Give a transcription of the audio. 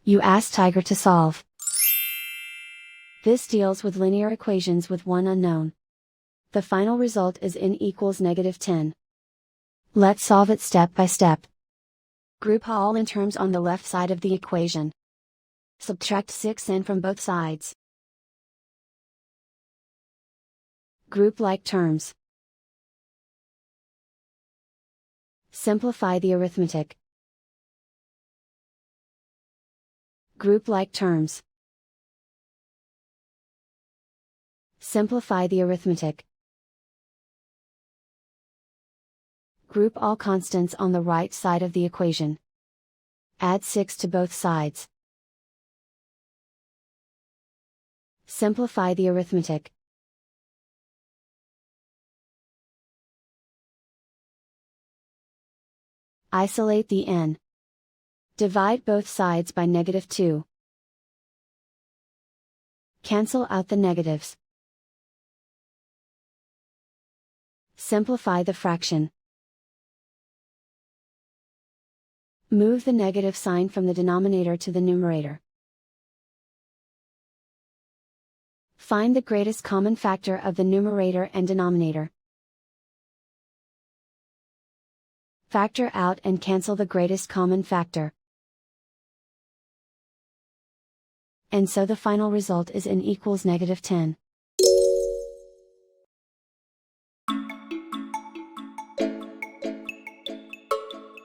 You ask Tiger to solve. This deals with linear equations with one unknown. The final result is n equals -10. Let's solve it step by step. Group all n terms on the left side of the equation. Subtract 6n from both sides. Group like terms. Simplify the arithmetic. Group like terms. Simplify the arithmetic. Group all constants on the right side of the equation. Add 6 to both sides. Simplify the arithmetic. Isolate the n. Divide both sides by -2. Cancel out the negatives. Simplify the fraction. Move the negative sign from the denominator to the numerator. Find the greatest common factor of the numerator and denominator. Factor out and cancel the greatest common factor. And so the final result is n equals -10.